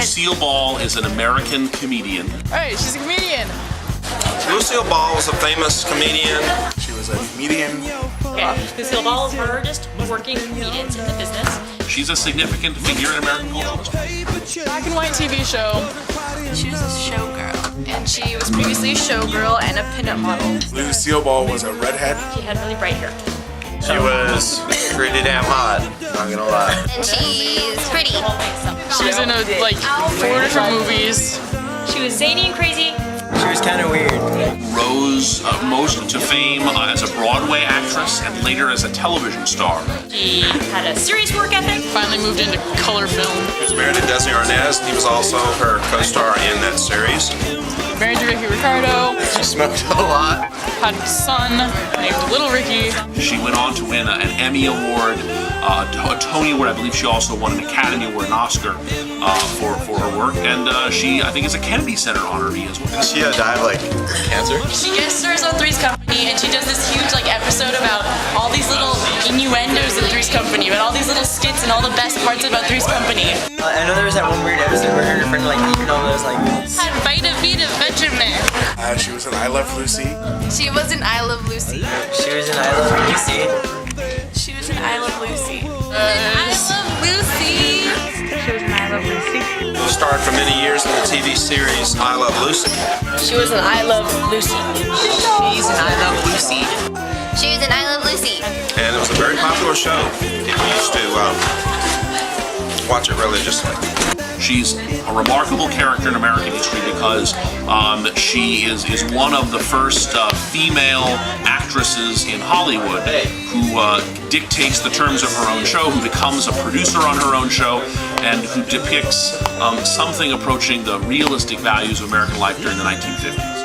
Lucille Ball is an American comedian. Alright, she's a comedian. Lucille Ball was a famous comedian. She was a comedian. Okay, Lucille Ball is one of our just working comedians in the business. She's a significant figure in American culture. Black and white TV show. She was a showgirl. And she was previously a showgirl and a pinup model. Lucille Ball was a redhead. She had really bright hair. She was pretty damn hot, not gonna lie. And she's pretty. She was in 4 different movies. She was zany and crazy. She was kind of weird. Rose most to fame as a Broadway actress and later as a television star. She had a serious work ethic. Finally moved into color film. She was married to Desi Arnaz, and he was also her co-star in that series. Married to Ricky Ricardo. She smoked a lot. Had a son named Little Ricky. She went on to win an Emmy Award, a Tony Award. I believe she also won an Academy Award, an Oscar for her work. And she, I think, is a Kennedy Center honoree as well. Did she die of cancer? She guest stars on Three's Company, and she does this huge episode about all these little innuendos in Three's Company, about all these little skits and all the best parts about Three's Company. I know there was that one weird episode where her and her friend eating all those Had Vita Vita Benjamin. She was in I Love Lucy. She was in I Love Lucy. She was in I Love Lucy. She was in I Love Lucy. I Love Lucy. She was in I Love Lucy. Starred for many years in the TV series I Love Lucy. She was in I Love Lucy. She's in I Love Lucy. She was in I Love Lucy. And it was a very popular show. People used to watch it religiously. She's a remarkable character in American history because she is one of the first female actresses in Hollywood who dictates the terms of her own show, who becomes a producer on her own show, and who depicts something approaching the realistic values of American life during the 1950s.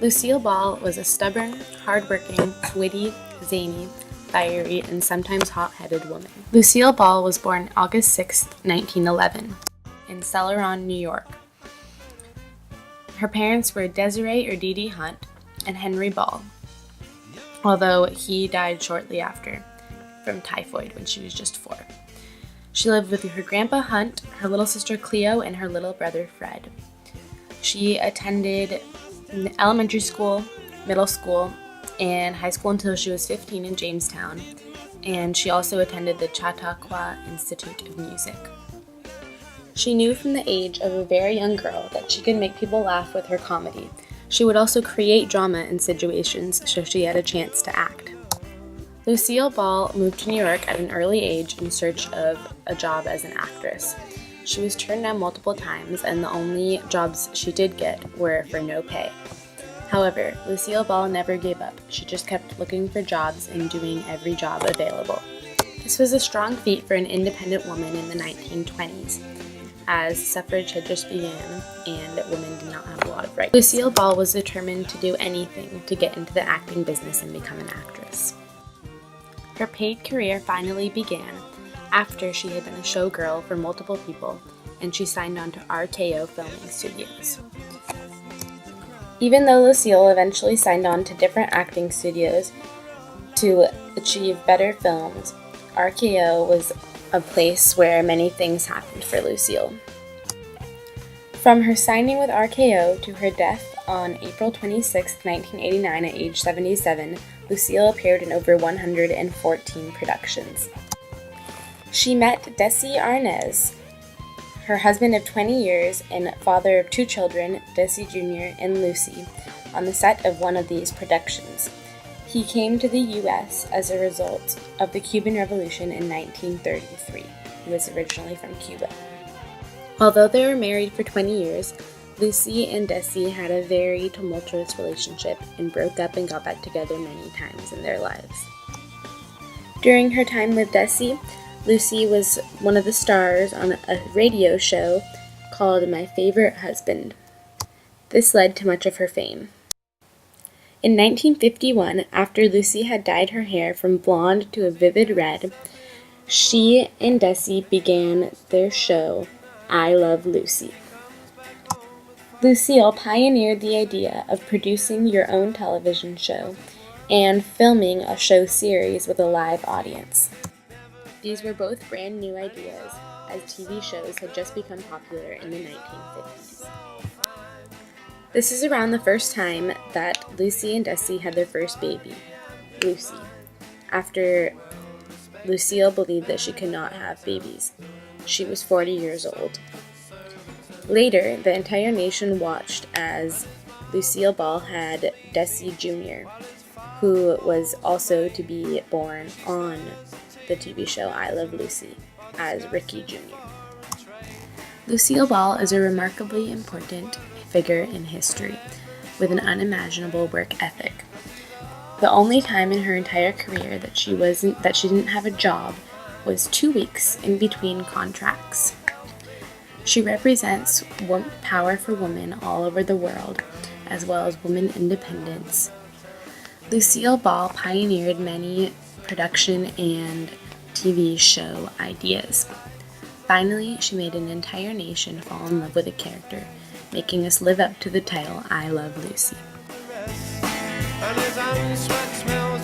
Lucille Ball was a stubborn, hardworking, witty, zany, fiery, and sometimes hot-headed woman. Lucille Ball was born August 6, 1911, in Celeron, New York. Her parents were Desiree or Dee Dee Hunt and Henry Ball, although he died shortly after from typhoid when she was just 4. She lived with her grandpa Hunt, her little sister Cleo, and her little brother Fred. She attended elementary school, middle school, and high school until she was 15 in Jamestown, and she also attended the Chautauqua Institute of Music. She knew from the age of a very young girl that she could make people laugh with her comedy. She would also create drama in situations so she had a chance to act. Lucille Ball moved to New York at an early age in search of a job as an actress. She was turned down multiple times, and the only jobs she did get were for no pay. However, Lucille Ball never gave up. She just kept looking for jobs and doing every job available. This was a strong feat for an independent woman in the 1920s, as suffrage had just begun and women did not have a lot of rights. Lucille Ball was determined to do anything to get into the acting business and become an actress. Her paid career finally began after she had been a showgirl for multiple people, and she signed on to RKO Filming Studios. Even though Lucille eventually signed on to different acting studios to achieve better films, RKO was a place where many things happened for Lucille. From her signing with RKO to her death on April 26, 1989 at age 77, Lucille appeared in over 114 productions. She met Desi Arnaz, her husband of 20 years and father of 2 children, Desi Jr. and Lucy, on the set of one of these productions. He came to the U.S. as a result of the Cuban Revolution in 1933. He was originally from Cuba. Although they were married for 20 years, Lucy and Desi had a very tumultuous relationship and broke up and got back together many times in their lives. During her time with Desi, Lucy was one of the stars on a radio show called My Favorite Husband. This led to much of her fame. In 1951, after Lucy had dyed her hair from blonde to a vivid red, she and Desi began their show, I Love Lucy. Lucille pioneered the idea of producing your own television show and filming a show series with a live audience. These were both brand new ideas, as TV shows had just become popular in the 1950s. This is around the first time that Lucy and Desi had their first baby, Lucy, after Lucille believed that she could not have babies. She was 40 years old. Later, the entire nation watched as Lucille Ball had Desi Jr., who was also to be born on the TV show I Love Lucy as Ricky Jr. Lucille Ball is a remarkably important figure in history, with an unimaginable work ethic. The only time in her entire career that she didn't have a job was 2 weeks in between contracts. She represents power for women all over the world, as well as women independence. Lucille Ball pioneered many production and TV show ideas. Finally, she made an entire nation fall in love with a character, making us live up to the title I Love Lucy. And his hand sweat smells